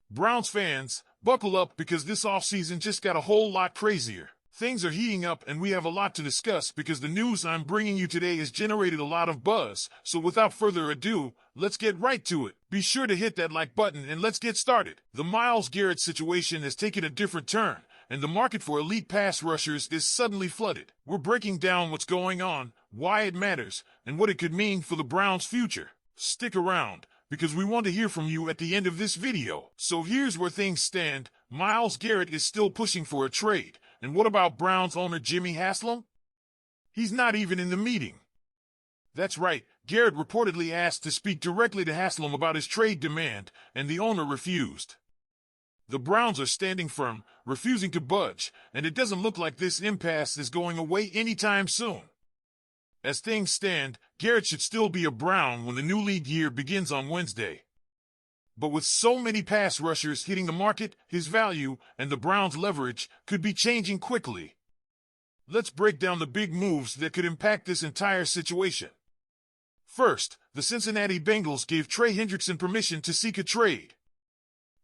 Browns fans, buckle up because this offseason just got a whole lot crazier. Things are heating up and we have a lot to discuss because the news I'm bringing you today has generated a lot of buzz. So without further ado, let's get right to it. Be sure to hit that like button and let's get started. The Myles Garrett situation has taken a different turn, and the market for elite pass rushers is suddenly flooded. We're breaking down what's going on, why it matters, and what it could mean for the Browns' future. Stick around, because we want to hear from you at the end of this video. So here's where things stand. Myles Garrett is still pushing for a trade. And what about Browns owner Jimmy Haslam? He's not even in the meeting. That's right, Garrett reportedly asked to speak directly to Haslam about his trade demand, and the owner refused. The Browns are standing firm, refusing to budge, and it doesn't look like this impasse is going away anytime soon. As things stand, Garrett should still be a Brown when the new league year begins on Wednesday. But with so many pass rushers hitting the market, his value and the Browns' leverage could be changing quickly. Let's break down the big moves that could impact this entire situation. First, the Cincinnati Bengals gave Trey Hendrickson permission to seek a trade.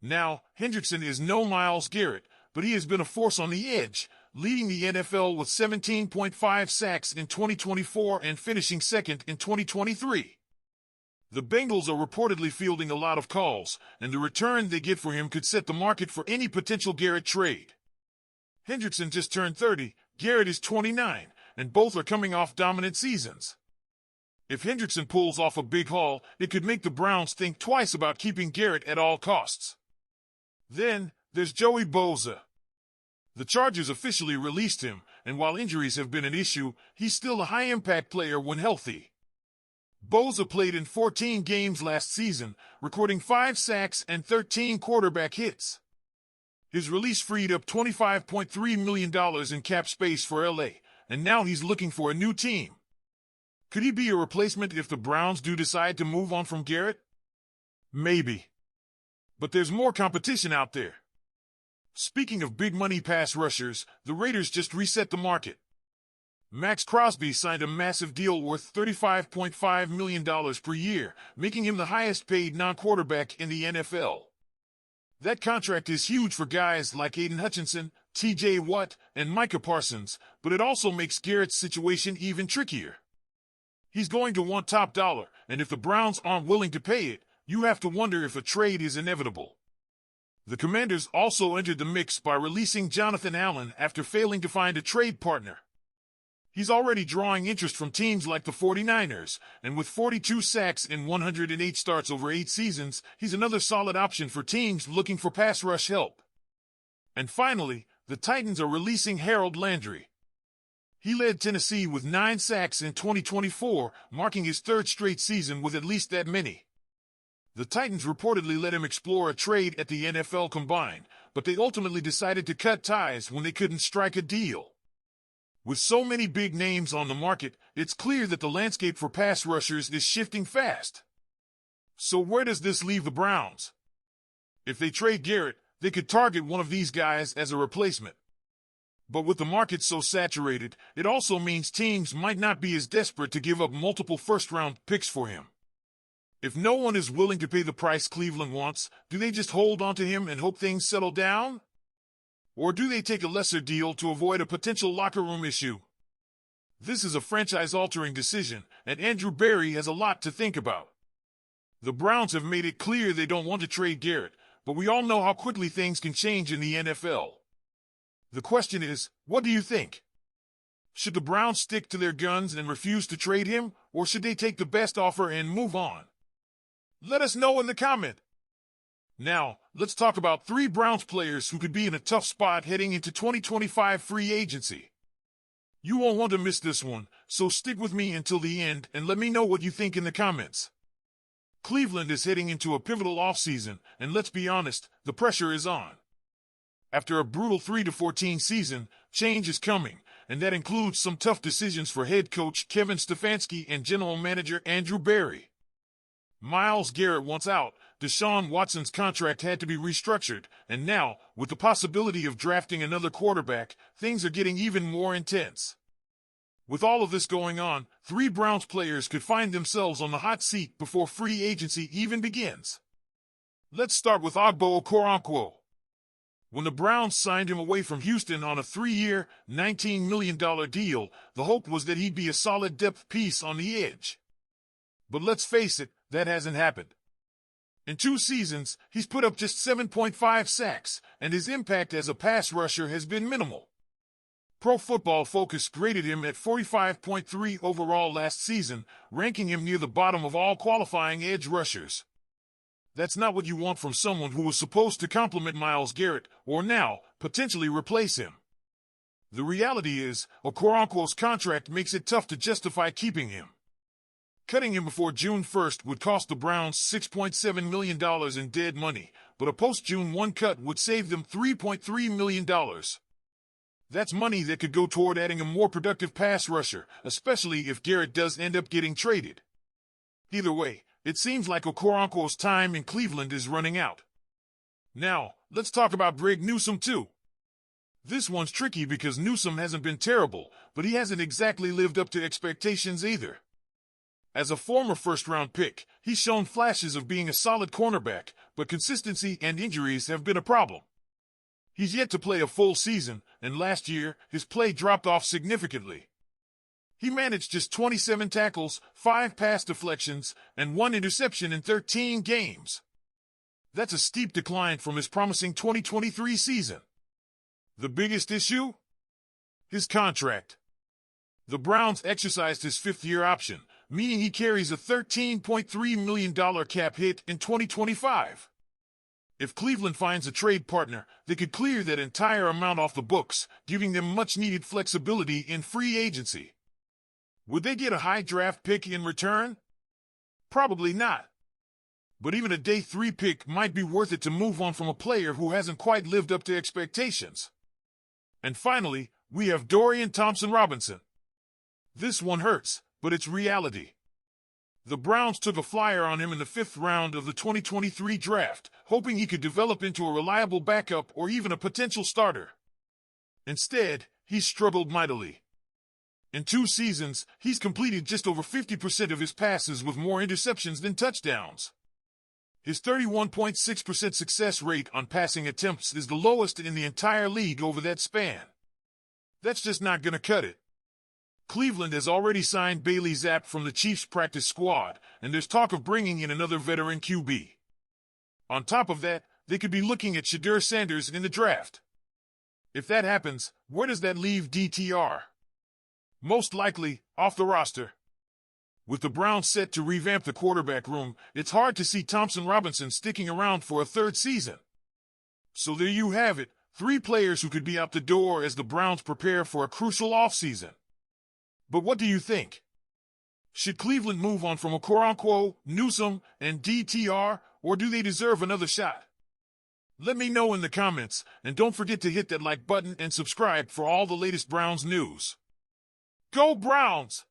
Now, Hendrickson is no Myles Garrett, but he has been a force on the edge, leading the NFL with 17.5 sacks in 2024 and finishing second in 2023. The Bengals are reportedly fielding a lot of calls, and the return they get for him could set the market for any potential Garrett trade. Hendrickson just turned 30, Garrett is 29, and both are coming off dominant seasons. If Hendrickson pulls off a big haul, it could make the Browns think twice about keeping Garrett at all costs. Then, there's Joey Bosa. The Chargers officially released him, and while injuries have been an issue, he's still a high-impact player when healthy. Bosa played in 14 games last season, recording 5 sacks and 13 quarterback hits. His release freed up $25.3 million in cap space for LA, and now he's looking for a new team. Could he be a replacement if the Browns do decide to move on from Garrett? Maybe. But there's more competition out there. Speaking of big money pass rushers, the Raiders just reset the market. Max Crosby signed a massive deal worth $35.5 million per year, making him the highest-paid non-quarterback in the NFL. That contract is huge for guys like Aiden Hutchinson, T.J. Watt, and Micah Parsons, but it also makes Garrett's situation even trickier. He's going to want top dollar, and if the Browns aren't willing to pay it, you have to wonder if a trade is inevitable. The Commanders also entered the mix by releasing Jonathan Allen after failing to find a trade partner. He's already drawing interest from teams like the 49ers, and with 42 sacks in 108 starts over 8 seasons, he's another solid option for teams looking for pass rush help. And finally, the Titans are releasing Harold Landry. He led Tennessee with 9 sacks in 2024, marking his 3rd straight season with at least that many. The Titans reportedly let him explore a trade at the NFL Combine, but they ultimately decided to cut ties when they couldn't strike a deal. With so many big names on the market, it's clear that the landscape for pass rushers is shifting fast. So where does this leave the Browns? If they trade Garrett, they could target one of these guys as a replacement. But with the market so saturated, it also means teams might not be as desperate to give up multiple first-round picks for him. If no one is willing to pay the price Cleveland wants, do they just hold on to him and hope things settle down? Or do they take a lesser deal to avoid a potential locker room issue? This is a franchise-altering decision, and Andrew Berry has a lot to think about. The Browns have made it clear they don't want to trade Garrett, but we all know how quickly things can change in the NFL. The question is, what do you think? Should the Browns stick to their guns and refuse to trade him, or should they take the best offer and move on? Let us know in the comment. Now, let's talk about 3 Browns players who could be in a tough spot heading into 2025 free agency. You won't want to miss this one, so stick with me until the end and let me know what you think in the comments. Cleveland is heading into a pivotal offseason, and let's be honest, the pressure is on. After a brutal 3-14 season, change is coming, and that includes some tough decisions for head coach Kevin Stefanski and general manager Andrew Berry. Myles Garrett wants out, Deshaun Watson's contract had to be restructured, and now, with the possibility of drafting another quarterback, things are getting even more intense. With all of this going on, 3 Browns players could find themselves on the hot seat before free agency even begins. Let's start with Ogbo Okoronkwo. When the Browns signed him away from Houston on a 3-year, $19 million deal, the hope was that he'd be a solid depth piece on the edge. But let's face it, that hasn't happened. In 2 seasons, he's put up just 7.5 sacks, and his impact as a pass rusher has been minimal. Pro Football Focus graded him at 45.3 overall last season, ranking him near the bottom of all qualifying edge rushers. That's not what you want from someone who was supposed to complement Myles Garrett, or now, potentially replace him. The reality is, Okoronkwo's contract makes it tough to justify keeping him. Cutting him before June 1st would cost the Browns $6.7 million in dead money, but a post-June 1 cut would save them $3.3 million. That's money that could go toward adding a more productive pass rusher, especially if Garrett does end up getting traded. Either way, it seems like Okoronkwo's time in Cleveland is running out. Now, let's talk about Greg Newsome too. This one's tricky because Newsome hasn't been terrible, but he hasn't exactly lived up to expectations either. As a former first-round pick, he's shown flashes of being a solid cornerback, but consistency and injuries have been a problem. He's yet to play a full season, and last year, his play dropped off significantly. He managed just 27 tackles, 5 pass deflections, and 1 interception in 13 games. That's a steep decline from his promising 2023 season. The biggest issue? His contract. The Browns exercised his 5th-year option, meaning he carries a $13.3 million cap hit in 2025. If Cleveland finds a trade partner, they could clear that entire amount off the books, giving them much-needed flexibility in free agency. Would they get a high draft pick in return? Probably not. But even a day 3 pick might be worth it to move on from a player who hasn't quite lived up to expectations. And finally, we have Dorian Thompson-Robinson. This one hurts, but it's reality. The Browns took a flyer on him in the 5th round of the 2023 draft, hoping he could develop into a reliable backup or even a potential starter. Instead, he's struggled mightily. In 2 seasons, he's completed just over 50% of his passes with more interceptions than touchdowns. His 31.6% success rate on passing attempts is the lowest in the entire league over that span. That's just not going to cut it. Cleveland has already signed Bailey Zappe from the Chiefs practice squad, and there's talk of bringing in another veteran QB. On top of that, they could be looking at Shedeur Sanders in the draft. If that happens, where does that leave DTR? Most likely, off the roster. With the Browns set to revamp the quarterback room, it's hard to see Thompson-Robinson sticking around for a 3rd season. So there you have it, 3 players who could be out the door as the Browns prepare for a crucial offseason. But what do you think? Should Cleveland move on from Okoronkwo, Newsome, and DTR, or do they deserve another shot? Let me know in the comments, and don't forget to hit that like button and subscribe for all the latest Browns news. Go Browns!